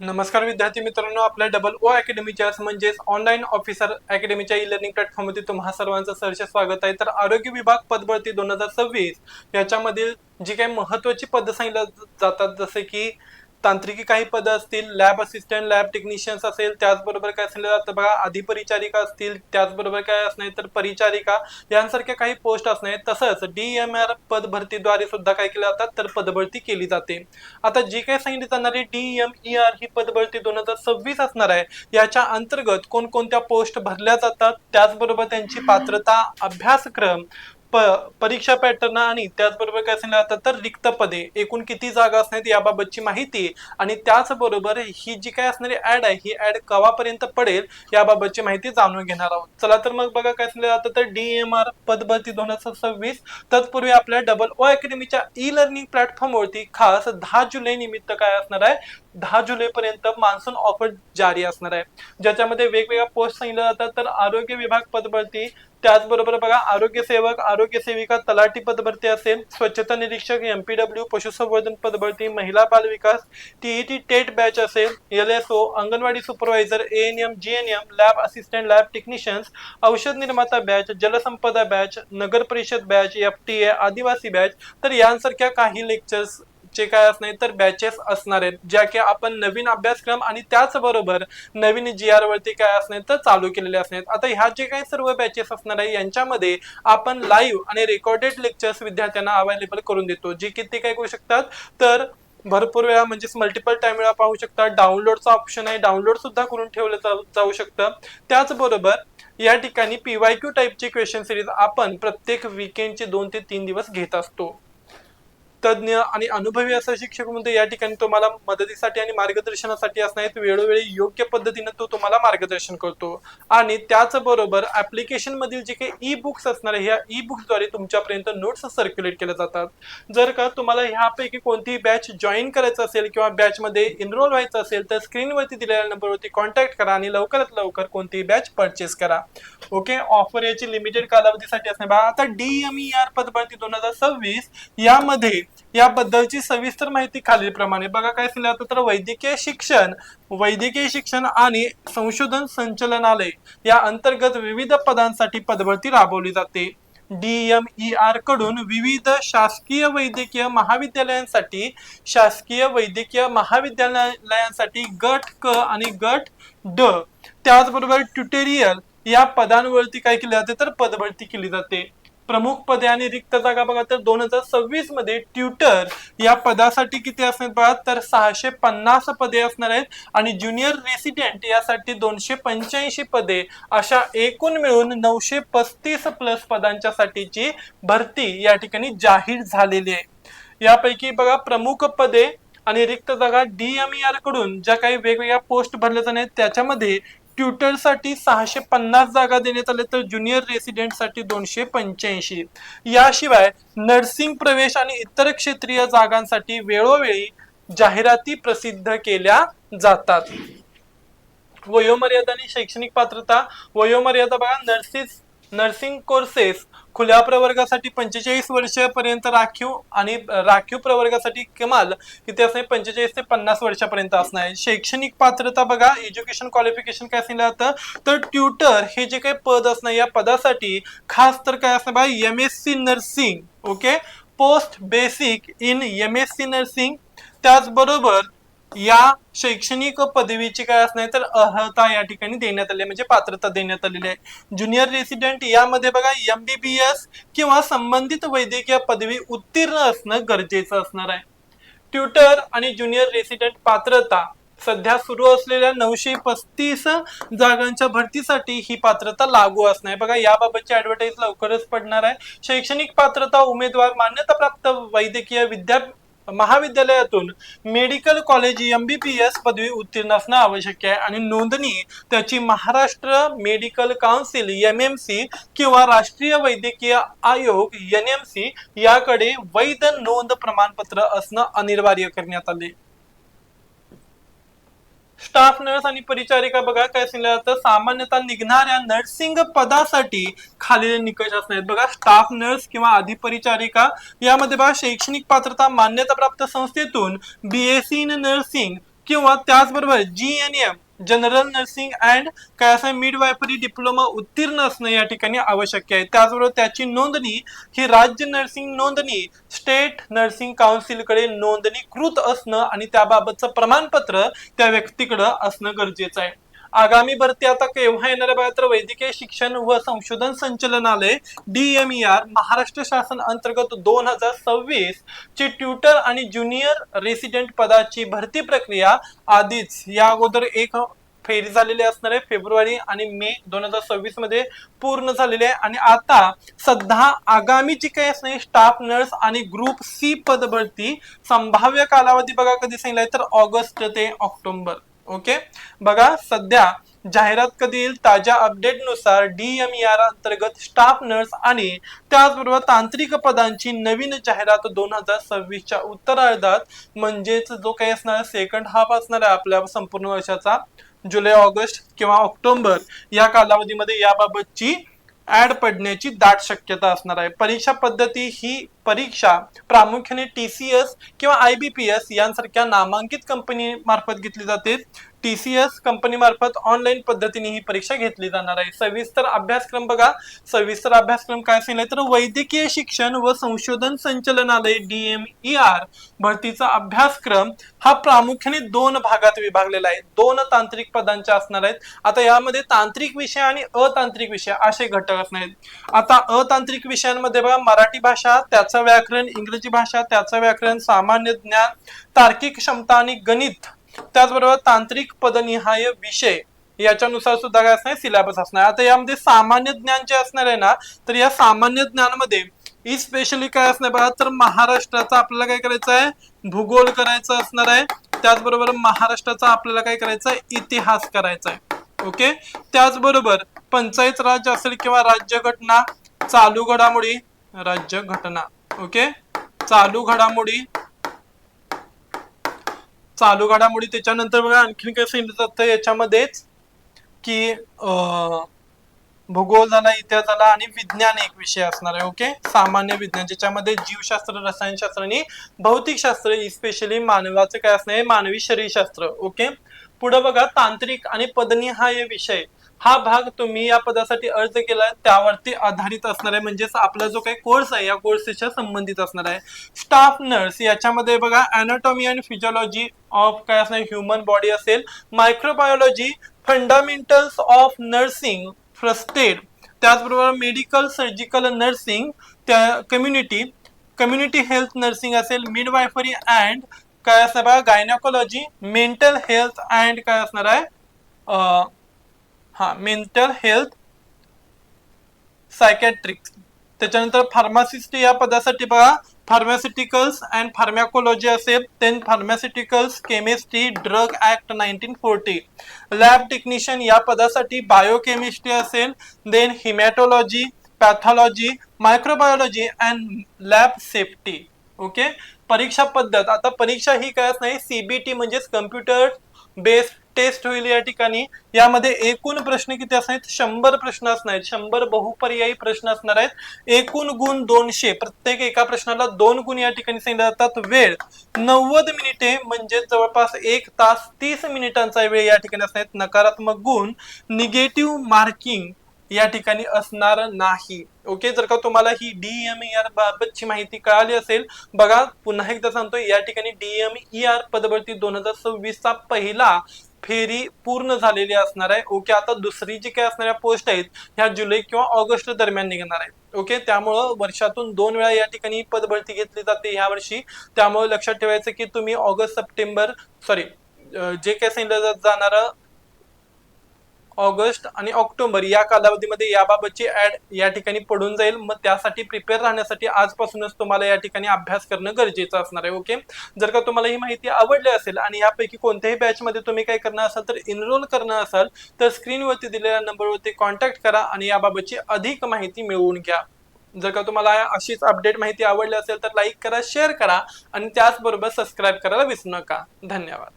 नमस्कार विद्यार्थी मित्रांनो, आपल्या डबल ओ अकॅडमीच्या म्हणजेच ऑनलाईन ऑफिसर अकॅडमीच्या ई लर्निंग प्लॅटफॉर्ममध्ये तुम्हा सर्वांचं सहर्ष स्वागत आहे। तर आरोग्य विभाग पदभरती 2026 याच्यामधील जी काही महत्त्वाची पदं सांगितली जातात, जसे की तांत्रिकी काही पदं असतील, लॅब असिस्टंट, लॅब टेक्निशियन्स असेल, त्याचबरोबर काय सांगितलं जातं बघा, अधिपरिचारिका असतील, त्याचबरोबर काय असणार तर परिचारिका यांसारख्या काही पोस्ट असणार। तसंच DMR पदभरतीद्वारे सुद्धा काय केलं जातात तर पदभरती केली जाते। आता जी काही सांगितली जाणारी DMER ही पदभरती 2026 असणार आहे, याच्या अंतर्गत कोणकोणत्या पोस्ट भरल्या जातात, त्याचबरोबर त्यांची पात्रता, अभ्यासक्रम, परीक्षा पॅटर्न आणि त्याचबरोबर काय सांगितलं जातं तर रिक्त पदे एकूण किती जागा असणार याबाबतची माहिती आणि त्याचबरोबर ही जी काय असणारी ऍड आहे ही ऍड केव्हापर्यंत पडेल याबाबतची माहिती जाणून घेणार आहोत। चला तर मग बघा काय सांगितलं जातं तर DMR पदभरती 2026 तत्पूर्वी आपल्या डबल ओ अकॅडमीच्या ई लर्निंग प्लॅटफॉर्मवरती खास 10 जुलै निमित्त काय असणार आहे, 10 जुलै पर्यंत मान्सून ऑफर जारी असणार आहे, ज्याच्यामध्ये वेगवेगळ्या पोस्ट सांगितल्या जातात। तर आरोग्य विभाग पदभरती, त्याचबरोबर बघा आरोग्य सेवक, आरोग्य सेविका, तलाठी पदभरती असेल, स्वच्छता निरीक्षक, MPW, पशुसंवर्धन पदभरती, महिला बाल विकास, TET टेट बॅच असेल, LSO, anganwadi supervisor, ANM, GNM, lab assistant, lab technicians, औषध निर्माता बॅच, जलसंपदा बॅच, नगर परिषद बॅच, FTA, आदिवासी बॅच, तर यांसारख्या काही लेक्चर्स चे काय असणार तर बॅचेस असणार आहेत, ज्या की आपण नवीन अभ्यासक्रम आणि त्याचबरोबर नवीन GR वरती काय असणार तर चालू केलेले असणार। आता ह्या जे काही सर्व बॅचेस असणार आहे यांच्यामध्ये आपण लाईव्ह आणि रेकॉर्डेड लेक्चर्स विद्यार्थ्यांना अवेलेबल करून देतो, जे की ते काय करू शकतात तर भरपूर वेळा म्हणजेच मल्टिपल टाइम वेळा पाहू शकतात। डाउनलोडचा ऑप्शन आहे, डाउनलोड सुद्धा करून ठेवलं जाऊ शकतं। त्याचबरोबर या ठिकाणी PYQ टाईपची क्वेश्चन सिरीज आपण प्रत्येक वीकेंडचे 2 ते 3 दिवस घेत असतो। तज्ञ आणि अनुभवी असा शिक्षक म्हणजे या ठिकाणी तुम्हाला मदतीसाठी आणि मार्गदर्शनासाठी असणार आहेत। वेळोवेळी योग्य पद्धतीने तो तुम्हाला मार्गदर्शन करतो आणि त्याचबरोबर ऍप्लिकेशन मधील जे काही ई बुक्स असणार आहे, ह्या ई बुक्सद्वारे तुमच्यापर्यंत नोट्स सर्क्युलेट केल्या जातात। जर का तुम्हाला ह्यापैकी कोणतीही बॅच जॉईन करायचं असेल किंवा बॅच मध्ये एनरोल व्हायचं असेल तर स्क्रीनवरती दिलेल्या नंबरवरती कॉन्टॅक्ट करा आणि लवकरात लवकर कोणतीही बॅच परचेस करा। ओके, ऑफर याची लिमिटेड कालावधीसाठी असणार बघा। आता DMER पदभरती 2026 यामध्ये याबद्दलची सविस्तर माहिती खालीलप्रमाणे बघा काय सांगितलं तर वैद्यकीय शिक्षण आणि संशोधन संचालनालय या अंतर्गत विविध पदांसाठी पदभरती राबवली जाते। DMER कडून विविध शासकीय वैद्यकीय महाविद्यालयांसाठी गट क आणि गट ड, त्याचबरोबर ट्युटोरियल या पदांवरती काय केले जाते तर पदभरती केली जाते। प्रमुख पदे आणि रिक्त जागा बघा तर 2026 मध्ये ट्युटर या पदासाठी किती असणार बघा तर 650 पदे असणार आहेत आणि ज्युनियर रेसिडेंट यासाठी 285 पदे, अशा एकूण मिळून 935 प्लस पदांच्या साठीची भरती या ठिकाणी जाहीर झालेली आहे। यापैकी बघा प्रमुख पदे आणि रिक्त जागा DMER कडून ज्या काही वेगवेगळ्या पोस्ट भरल्या जाणार त्याच्यामध्ये ट्युटर साठी 650 जागा देण्यात आल्या, तर ज्युनियर रेसिडेंट साठी 285। याशिवाय नर्सिंग प्रवेश आणि इतर क्षेत्रीय जागांसाठी वेळोवेळी जाहिराती प्रसिद्ध केल्या जातात। वयोमर्यादा आणि शैक्षणिक पात्रता, वयोमर्यादा बघा नर्सिंग कोर्सेस खुल्या प्रवर्गासाठी 45 वर्षापर्यंत राखीव आणि राखीव प्रवर्गासाठी कमाल किती असणार 45 ते 50 वर्षापर्यंत असणार आहे। शैक्षणिक पात्रता बघा एज्युकेशन क्वालिफिकेशन काय सांगितलं जातं तर ट्युटर हे जे काही पद असणार या पदासाठी खास तर काय असणार बघा MSc nursing, okay, post basic in MSc nursing, त्याचबरोबर या शैक्षणिक पदवीची काय असणार तर अर्हता या ठिकाणी देण्यात आली म्हणजे पात्रता देण्यात आलेली आहे। ज्युनियर रेसिडेंट यामध्ये बघा MBBS किंवा संबंधित वैद्यकीय पदवी उत्तीर्ण असणं गरजेचं असणार आहे। ट्युटर आणि ज्युनियर रेसिडेंट पात्रता सध्या सुरू असलेल्या 935 जागांच्या भरतीसाठी ही पात्रता लागू असणार आहे। बघा याबाबतची ऍडव्हर्टाईज लवकरच पडणार आहे। शैक्षणिक पात्रता उमेदवार मान्यताप्राप्त वैद्यकीय महाविद्यालयातून मेडिकल कॉलेज MBBS पदवी उत्तीर्ण असणं आवश्यक आहे आणि नोंदणी त्याची महाराष्ट्र मेडिकल काउन्सिल MMC किंवा राष्ट्रीय वैद्यकीय आयोग NMC याकडे वैध नोंद प्रमाणपत्र असणं अनिवार्य करण्यात आले। स्टाफ नर्स आणि परिचारिका बघा काय सांगितलं जातं सामान्यतः निघणाऱ्या नर्सिंग पदासाठी खालील निकष असणार आहेत। बघा स्टाफ नर्स किंवा अधिपरिचारिका यामध्ये बघा शैक्षणिक पात्रता मान्यताप्राप्त संस्थेतून BSc इन नर्सिंग किंवा त्याचबरोबर GNM जनरल नर्सिंग अँड काय असं मिडवायफरी डिप्लोमा उत्तीर्ण असणं या ठिकाणी आवश्यक आहे. त्याचबरोबर त्याची नोंदणी ही राज्य नर्सिंग नोंदणी स्टेट नर्सिंग काउन्सिलकडे नोंदणीकृत असणं आणि त्याबाबतचं प्रमाणपत्र त्या व्यक्तीकडे असणं गरजेचं आहे. आगामी भरती आता केव्हा येणार आहे बघा, तर वैद्यकीय शिक्षण व संशोधन संचालनालय DMER महाराष्ट्र शासन अंतर्गत 2026 ची ट्युटर आणि ज्युनियर रेसिडेंट पदाची भरती प्रक्रिया आधीच या अगोदर एक फेरी झालेली असणार आहे. फेब्रुवारी आणि मे 2026 मध्ये पूर्ण झालेली आहे आणि आता सध्या आगामी जी काही असणार स्टाफ नर्स आणि ग्रुप C पद भरती संभाव्य कालावधी बघा कधी सांगितलंय, तर ऑगस्ट ते ऑक्टोबर. ओके, बघा सध्या जाहिरात कधी येईल, ताज्या अपडेट नुसार DMER अंतर्गत स्टाफ नर्स आणि त्याचबरोबर तांत्रिक पदांची नवीन जाहिरात 2026च्या उत्तरार्धात म्हणजेच जो काही असणार सेकंड हाफ असणार आहे आपल्या संपूर्ण वर्षाचा, जुलै ऑगस्ट किंवा ऑक्टोबर या कालावधीमध्ये याबाबतची ऍड पडण्याची दाट शक्यता असणार आहे. परीक्षा पद्धती ही परीक्षा प्रामुख्याने TCS किंवा IBPS यांसारख्या नामांकित कंपनी मार्फत घेतली जाते. TCS कंपनी मार्फत ऑनलाईन पद्धतीने ही परीक्षा घेतली जाणार आहे. सविस्तर अभ्यासक्रम बघा, सविस्तर अभ्यासक्रम काय सांगितलं तर वैद्यकीय शिक्षण व संशोधन संचालनालय DMER भरतीचा अभ्यासक्रम हा प्रामुख्याने 2 भागात विभागलेला आहे. 2 तांत्रिक पदांचे असणार आहेत. आता यामध्ये तांत्रिक विषय आणि अतांत्रिक विषय असे घटक असणार आहेत. आता अतांत्रिक विषयांमध्ये बघा मराठी भाषा त्याचं व्याकरण, इंग्रजी भाषा त्याचं व्याकरण, सामान्य ज्ञान, तार्किक क्षमता आणि गणित, त्याचबरोबर तांत्रिक पदनिहाय विषय याच्यानुसार सुद्धा काय असणार सिलेबस असणार. आता यामध्ये सामान्य ज्ञान जे असणार आहे ना, तर या सामान्य ज्ञानमध्ये स्पेशली काय असणार बघा, तर महाराष्ट्राचा आपल्याला काय करायचं आहे, भूगोल करायचं असणार आहे. त्याचबरोबर महाराष्ट्राचा आपल्याला काय करायचं आहे, इतिहास करायचा आहे. ओके, त्याचबरोबर पंचायत राज असेल किंवा राज्यघटना, चालू घडामोडी, राज्यघटना. ओके, चालू घडामोडी, चालू घडामोडी. त्याच्यानंतर बघा आणखीन काय सांगितलं जातं याच्यामध्येच की भूगोल झाला, इतिहास झाला आणि विज्ञान एक विषय असणार आहे. ओके, सामान्य विज्ञान ज्याच्यामध्ये जीवशास्त्र, रसायनशास्त्र आणि भौतिकशास्त्र स्पेशली मानवाचं काय असणार आहे, मानवी शरीरशास्त्र. ओके, पुढे बघा तांत्रिक आणि पदनिहाय विषय हा भाग तुम्ही या पदासाठी अर्ज केलाय त्यावरती आधारित असणार आहे, म्हणजेच आपला जो काही कोर्स आहे या कोर्सच्या संबंधित असणार आहे. स्टाफ नर्स याच्यामध्ये बघा अॅनाटॉमी अँड फिजिओलॉजी ऑफ काय असणार ह्युमन बॉडी असेल, microbiology, fundamentals of nursing first aid, त्याचबरोबर मेडिकल सर्जिकल नर्सिंग, त्या कम्युनिटी हेल्थ नर्सिंग असेल, मिडवायफरी अँड काय असणार बघा गायनॅकोलॉजी, मेंटल हेल्थ अँड काय असणार आहे मेंटल हेल्थ सायकॅट्रिक्स. त्याच्यानंतर फार्मासिस्ट या पदासाठी बघा फार्मास्युटिकल्स अँड फार्मॅकोलॉजी असेल, then pharmaceuticals chemistry drug act 1940. Lab technician या पदासाठी बायोकेमिस्ट्री असेल, then haematology, pathology, microbiology and lab safety. Okay, परीक्षा पद्धत आता परीक्षा ही काय नाही CBT म्हणजेच कम्प्युटर बेस्ड टेस्ट होईल या ठिकाणी. यामध्ये एकूण प्रश्न किती असणार आहेत, 100 प्रश्न असणार आहेत, 100 बहुपर्यायी प्रश्न असणार आहेत. एकूण गुण 200, प्रत्येक एका प्रश्नाला 2 गुण या ठिकाणी सांगितले जातात. वेळ 90 मिनिटे म्हणजे जवळपास 1 तास 30 मिनिटांचा वेळ या ठिकाणी असणार आहेत. नकारात्मक गुण निगेटिव्ह मार्किंग या ठिकाणी असणार नाही. ओके, जर का तुम्हाला ही DMER बाबतची माहिती कळाली असेल, बघा पुन्हा एकदा सांगतो या ठिकाणी DMER पदभरती 2026 चा पहिला फेरी पूर्ण झालेली असणार आहे. ओके, आता दुसरी जी काय असणाऱ्या पोस्ट आहेत ह्या जुलै किंवा ऑगस्ट दरम्यान निघणार आहेत. ओके, त्यामुळं वर्षातून 2 वेळा या ठिकाणी पदभरती घेतली जाते ह्या वर्षी. त्यामुळे लक्षात ठेवायचं की तुम्ही ऑगस्ट सप्टेंबर जे काय सांगितलं जाणार ऑगस्ट आणि ऑक्टोबर या कालावधीमध्ये याबाबतची ऍड या ठिकाणी पडून जाईल. मग त्यासाठी प्रिपेअर राहण्यासाठी आजपासूनच तुम्हाला या ठिकाणी अभ्यास करणं गरजेचं असणार आहे. ओके, जर का तुम्हाला ही माहिती आवडली असेल आणि यापैकी कोणत्याही बॅच मध्ये तुम्ही काय करणार असाल तर एनरोल करणार असाल तर स्क्रीनवरती दिलेल्या नंबरवरती कॉन्टॅक्ट करा आणि याबाबतची अधिक माहिती मिळवून घ्या. जर का तुम्हाला अशीच अपडेट माहिती आवडली असेल तर लाईक करा, शेअर करा आणि त्याचबरोबर सबस्क्राईब करायला विसरू नका. धन्यवाद.